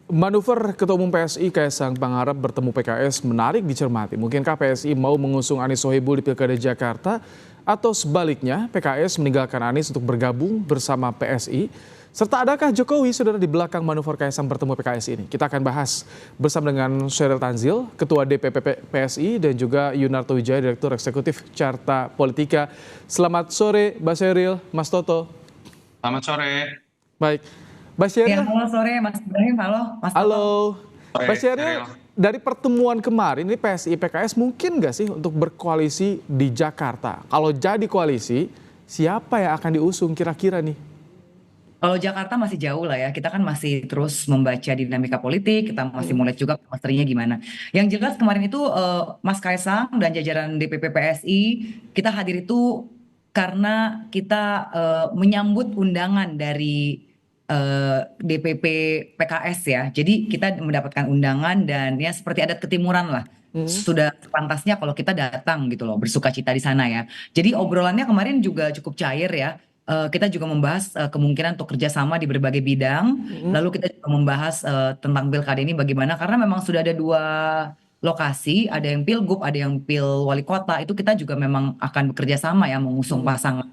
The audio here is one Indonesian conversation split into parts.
Manuver Ketua Umum PSI Kaisang Pangarep bertemu PKS menarik dicermati. Mungkinkah PSI mau mengusung Anies Sohibul di Pilkada Jakarta atau sebaliknya PKS meninggalkan Anies untuk bergabung bersama PSI? Serta adakah Jokowi saudara di belakang manuver Kaisang bertemu PKS ini? Kita akan bahas bersama dengan Sheryl Tanzil, Ketua DPP PSI dan juga Yunarto Wijaya, Direktur Eksekutif Carta Politika. Selamat sore Mbak Sheryl, Mas Toto. Selamat sore. Baik. Mbak Sheryl. Halo sore Mas Ibrahim, halo Mas Toto. Halo. Sore, Mbak Sheryl, Sheryl. dari pertemuan kemarin ini PSI PKS mungkin nggak sih untuk berkoalisi di Jakarta? Kalau jadi koalisi, siapa yang akan diusung kira-kira nih? Kalau Jakarta masih jauh lah ya, kita kan masih terus membaca dinamika politik, kita masih mulai juga materinya gimana. Yang jelas kemarin itu Mas Kaisang dan jajaran DPP PSI, kita hadir itu karena kita menyambut undangan dari DPP PKS ya. Jadi kita mendapatkan undangan dan ya seperti adat ketimuran lah. Sudah sepantasnya kalau kita datang gitu loh, bersukacita di sana ya. Jadi obrolannya kemarin juga cukup cair ya. Kita juga membahas kemungkinan untuk kerjasama di berbagai bidang. Lalu kita juga membahas tentang pilkada ini bagaimana, karena memang sudah ada dua lokasi, ada yang pilgub, ada yang pil wali kota. Itu kita juga memang akan bekerja sama ya, mengusung pasangan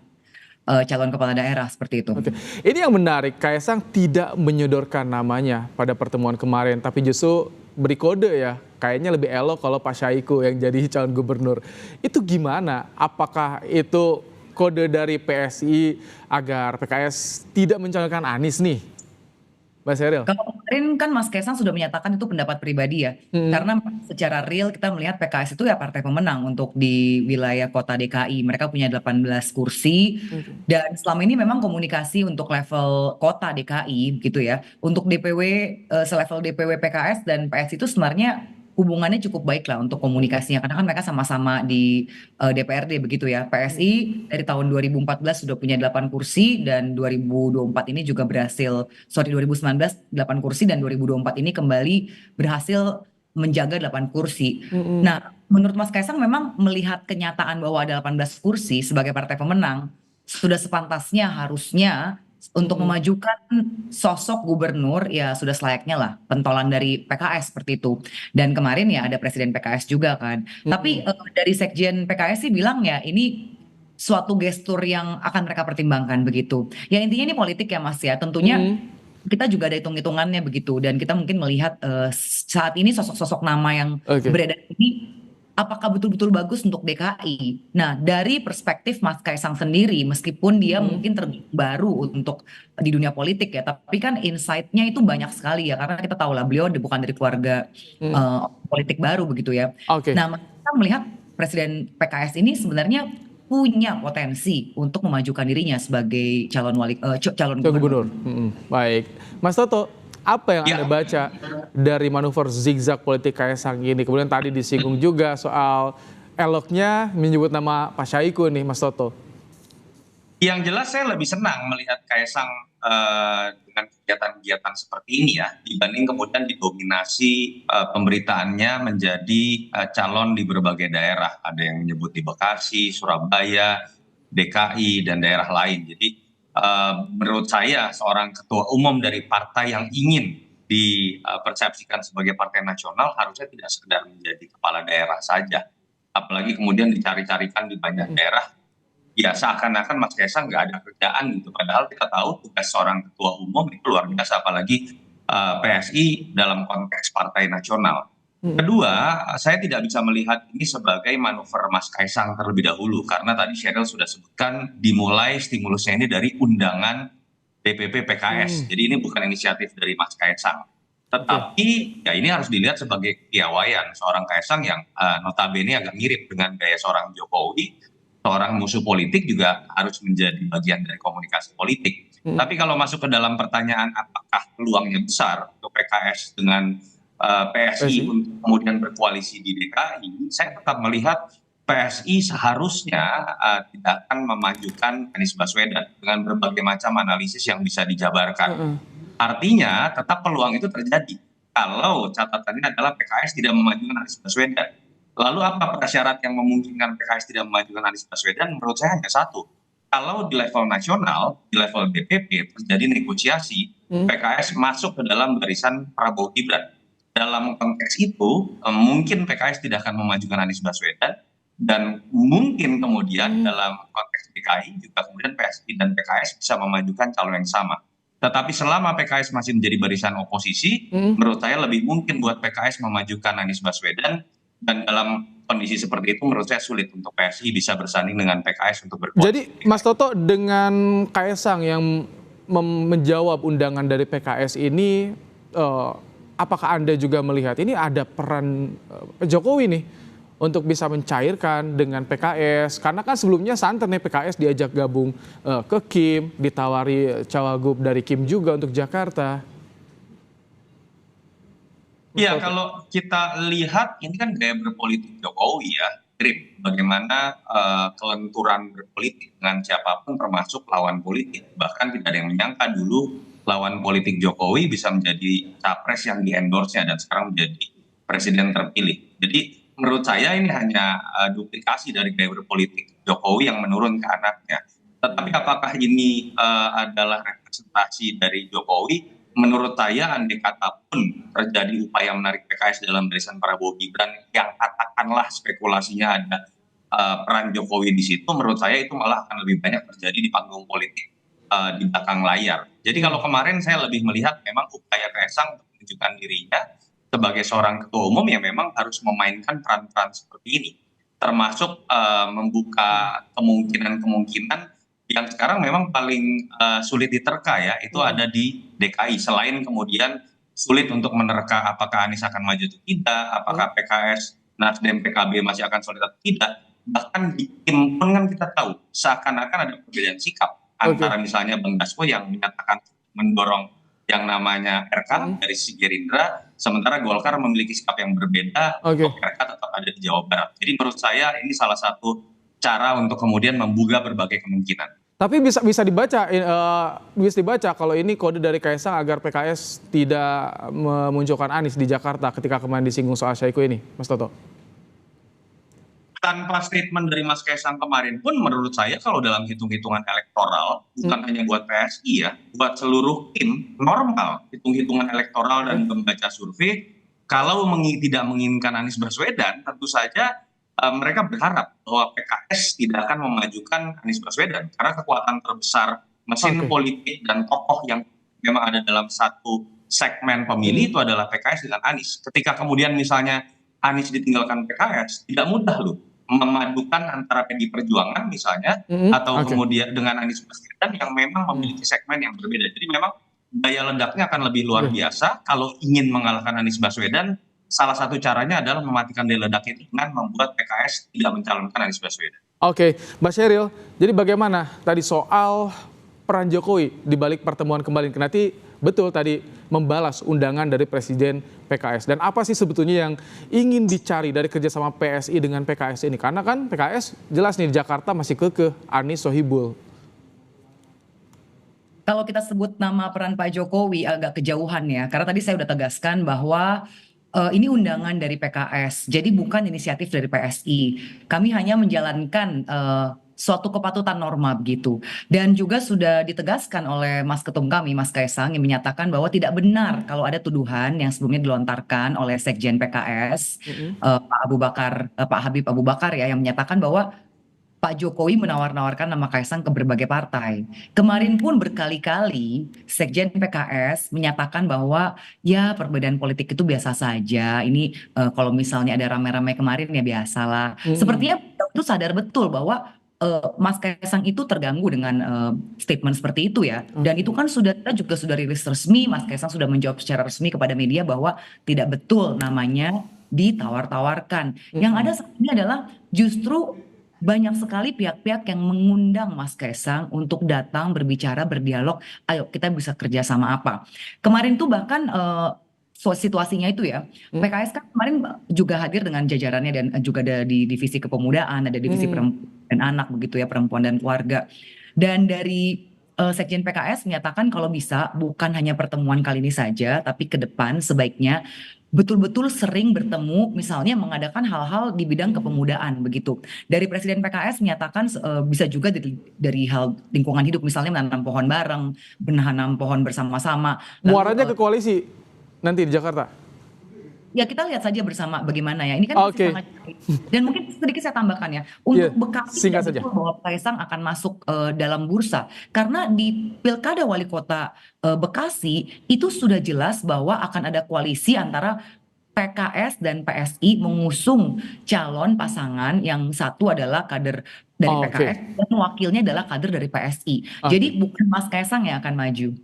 calon kepala daerah seperti itu. Oke. Ini yang menarik, Kaisang tidak menyodorkan namanya pada pertemuan kemarin, tapi justru beri kode ya, kayaknya lebih elok kalau Pak Syahiku yang jadi calon gubernur. Itu gimana? Apakah itu kode dari PSI agar PKS tidak mencalonkan Anies nih, Mbak Sheryl? Kalau kemarin kan Mas Kaisang sudah menyatakan itu pendapat pribadi ya. Karena secara real kita melihat PKS itu ya partai pemenang untuk di wilayah kota DKI. Mereka punya 18 kursi dan selama ini memang komunikasi untuk level kota DKI gitu ya. Untuk DPW selevel DPW PKS dan PS itu sebenarnya hubungannya cukup baik lah untuk komunikasinya, karena kan mereka sama-sama di DPRD begitu ya. PSI dari tahun 2014 sudah punya 8 kursi dan 2024 ini juga berhasil, 2019 8 kursi dan 2024 ini kembali berhasil menjaga 8 kursi. Nah, menurut Mas Kaisang memang melihat kenyataan bahwa ada 18 kursi sebagai partai pemenang, sudah sepantasnya harusnya untuk memajukan sosok gubernur ya sudah selayaknya lah pentolan dari PKS seperti itu. Dan kemarin ya ada presiden PKS juga kan. Tapi dari sekjen PKS sih bilang ya ini suatu gestur yang akan mereka pertimbangkan begitu. Ya intinya ini politik ya Mas ya. Tentunya kita juga ada hitung-hitungannya begitu, dan kita mungkin melihat saat ini sosok-sosok nama yang Oke. beredar ini apakah betul-betul bagus untuk DKI. Nah, dari perspektif Mas Kaisang sendiri, meskipun dia mungkin baru untuk di dunia politik ya, tapi kan insight-nya itu banyak sekali ya, karena kita tahu lah beliau bukan dari keluarga politik baru begitu ya. Oke. Nah, kita melihat Presiden PKS ini sebenarnya punya potensi untuk memajukan dirinya sebagai calon gubernur. Gubernur. Baik. Mas Toto, apa yang Ya. Anda baca dari manuver zigzag politik Kaisang ini? Kemudian tadi disinggung juga soal eloknya menyebut nama Pak Syahiku nih, Mas Toto. Yang jelas saya lebih senang melihat Kaisang dengan kegiatan-kegiatan seperti ini ya, dibanding kemudian didominasi pemberitaannya menjadi calon di berbagai daerah. Ada yang menyebut di Bekasi, Surabaya, DKI, dan daerah lain. Jadi menurut saya seorang ketua umum dari partai yang ingin dipersepsikan sebagai partai nasional harusnya tidak sekedar menjadi kepala daerah saja. Apalagi kemudian dicari-carikan di banyak daerah. Ya seakan-akan Mas Kaisang nggak ada kerjaan gitu. Padahal kita tahu tugas seorang ketua umum itu luar biasa, apalagi PSI dalam konteks partai nasional. Kedua, saya tidak bisa melihat ini sebagai manuver Mas Kaisang terlebih dahulu, karena tadi Sheryl sudah sebutkan dimulai stimulusnya ini dari undangan DPP PKS. Jadi ini bukan inisiatif dari Mas Kaisang. Tetapi ya ini harus dilihat sebagai piawaian seorang Kaisang yang notabene agak mirip dengan gaya seorang Jokowi. Seorang musuh politik juga harus menjadi bagian dari komunikasi politik. Tapi kalau masuk ke dalam pertanyaan apakah peluangnya besar untuk PKS dengan PSI untuk kemudian berkoalisi di DKI, saya tetap melihat PSI seharusnya tidak akan memajukan Anies Baswedan dengan berbagai macam analisis yang bisa dijabarkan. Artinya tetap peluang itu terjadi kalau catatannya adalah PKS tidak memajukan Anies Baswedan. Lalu apa prasyarat yang memungkinkan PKS tidak memajukan Anies Baswedan? Menurut saya hanya satu. Kalau di level nasional, di level DPP terjadi negosiasi PKS masuk ke dalam barisan Prabowo Gibran. Dalam konteks itu, mungkin PKS tidak akan memajukan Anies Baswedan, dan mungkin kemudian dalam konteks DKI juga kemudian PSI dan PKS bisa memajukan calon yang sama. Tetapi selama PKS masih menjadi barisan oposisi, menurut saya lebih mungkin buat PKS memajukan Anies Baswedan, dan dalam kondisi seperti itu menurut saya sulit untuk PSI bisa bersanding dengan PKS untuk berkoalisi. Jadi Mas Toto, dengan Kaesang yang menjawab undangan dari PKS ini, apakah Anda juga melihat ini ada peran Jokowi nih untuk bisa mencairkan dengan PKS? Karena kan sebelumnya santer nih PKS diajak gabung ke Kim, ditawari cawagup dari Kim juga untuk Jakarta. Iya, kalau kita lihat ini kan gaya berpolitik Jokowi ya, mirip bagaimana kelenturan berpolitik dengan siapapun termasuk lawan politik. Bahkan tidak ada yang menyangka dulu lawan politik Jokowi bisa menjadi capres yang di-endorse-nya dan sekarang menjadi presiden terpilih. Jadi menurut saya ini hanya duplikasi dari gaya berpolitik Jokowi yang menurun ke anaknya. Tetapi apakah ini adalah representasi dari Jokowi? Menurut saya andai kata pun terjadi upaya menarik PKS dalam barisan Prabowo Gibran yang katakanlah spekulasinya ada peran Jokowi di situ, menurut saya itu malah akan lebih banyak terjadi di panggung politik di belakang layar. Jadi kalau kemarin saya lebih melihat memang upaya Kaesang untuk menunjukkan dirinya sebagai seorang ketua umum yang memang harus memainkan peran-peran seperti ini, termasuk membuka kemungkinan-kemungkinan yang sekarang memang paling sulit diterka ya, itu ada di DKI. Selain kemudian sulit untuk menerka apakah Anies akan maju atau tidak, apakah PKS, Nasdem, PKB masih akan solid atau tidak. Bahkan di Kim pun kan kita tahu seakan-akan ada perbedaan sikap antara misalnya Bang Dasko yang menyatakan mendorong yang namanya RK dari sisi Gerindra, sementara Golkar memiliki sikap yang berbeda untuk RK tetap ada di Jawa Barat. Jadi menurut saya ini salah satu cara untuk kemudian membuka berbagai kemungkinan. Tapi bisa dibaca kalau ini kode dari Kaesang agar PKS tidak memunculkan Anies di Jakarta ketika kemarin disinggung soal Syahiku ini, Mas Toto. Tanpa statement dari Mas Kaesang kemarin pun menurut saya kalau dalam hitung-hitungan elektoral, bukan hanya buat PSI ya, buat seluruh tim normal, hitung-hitungan elektoral dan membaca survei, kalau tidak menginginkan Anies Baswedan, tentu saja mereka berharap bahwa PKS tidak akan memajukan Anies Baswedan karena kekuatan terbesar mesin politik dan tokoh yang memang ada dalam satu segmen pemilih itu adalah PKS dengan Anies. Ketika kemudian misalnya Anies ditinggalkan PKS, tidak mudah loh memadukan antara PDI Perjuangan misalnya atau kemudian dengan Anies Baswedan yang memang memiliki segmen yang berbeda. Jadi memang daya ledaknya akan lebih luar biasa kalau ingin mengalahkan Anies Baswedan. Salah satu caranya adalah mematikan daya ledak itu dengan membuat PKS tidak mencalonkan Anies Baswedan. Oke, Mbak Sheryl, jadi bagaimana tadi soal peran Jokowi di balik pertemuan kemarin? Nanti betul tadi membalas undangan dari Presiden PKS. Dan apa sih sebetulnya yang ingin dicari dari kerjasama PSI dengan PKS ini? Karena kan PKS jelas nih di Jakarta masih kekeh Anies Sohibul. Kalau kita sebut nama peran Pak Jokowi agak kejauhan ya, karena tadi saya udah tegaskan bahwa ini undangan dari PKS, jadi bukan inisiatif dari PSI. Kami hanya menjalankan suatu kepatutan norma begitu. Dan juga sudah ditegaskan oleh Mas Ketum kami, Mas Kaesang, yang menyatakan bahwa tidak benar kalau ada tuduhan yang sebelumnya dilontarkan oleh Sekjen PKS, Pak Habib Abu Bakar ya, yang menyatakan bahwa Pak Jokowi menawar-nawarkan nama Kaesang ke berbagai partai. Kemarin pun berkali-kali Sekjen PKS menyatakan bahwa ya perbedaan politik itu biasa saja. Ini kalau misalnya ada rame-rame kemarin ya biasalah. Sepertinya itu sadar betul bahwa Mas Kaesang itu terganggu dengan statement seperti itu ya. Dan itu kan kita juga sudah rilis resmi, Mas Kaesang sudah menjawab secara resmi kepada media bahwa tidak betul namanya ditawar-tawarkan. Yang ada saat ini adalah justru banyak sekali pihak-pihak yang mengundang Mas Kaesang untuk datang berbicara, berdialog, ayo kita bisa kerja sama apa. Kemarin tuh bahkan situasinya itu ya, PKS kan kemarin juga hadir dengan jajarannya dan juga ada di divisi kepemudaan, ada divisi perempuan dan anak begitu ya, perempuan dan keluarga. Dan dari Sekjen PKS menyatakan kalau bisa bukan hanya pertemuan kali ini saja, tapi ke depan sebaiknya betul-betul sering bertemu, misalnya mengadakan hal-hal di bidang kepemudaan begitu. Dari Presiden PKS menyatakan bisa juga dari hal lingkungan hidup, misalnya menanam pohon bareng, menanam pohon bersama-sama. Lalu Muaranya ke koalisi nanti di Jakarta. ya kita lihat saja bersama bagaimana ya. Ini kan masih Oke. sangat cair. Dan mungkin sedikit saya tambahkan ya, Iya, untuk Bekasi singkat tidak saja. betul bahwa Kaisang akan masuk dalam bursa. Karena di Pilkada Wali Kota Bekasi itu sudah jelas bahwa akan ada koalisi antara PKS dan PSI mengusung calon pasangan yang satu adalah kader dari Oke, PKS dan wakilnya adalah kader dari PSI. oke. Jadi bukan Mas Kaisang yang akan maju.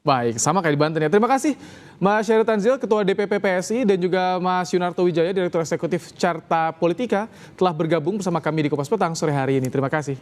Baik, sama kayak di Banten ya. Terima kasih Mas Syahril Tanzil, Ketua DPP PSI, dan juga Mas Yunarto Wijaya, Direktur Eksekutif Carta Politika, telah bergabung bersama kami di Kompas Petang sore hari ini. Terima kasih.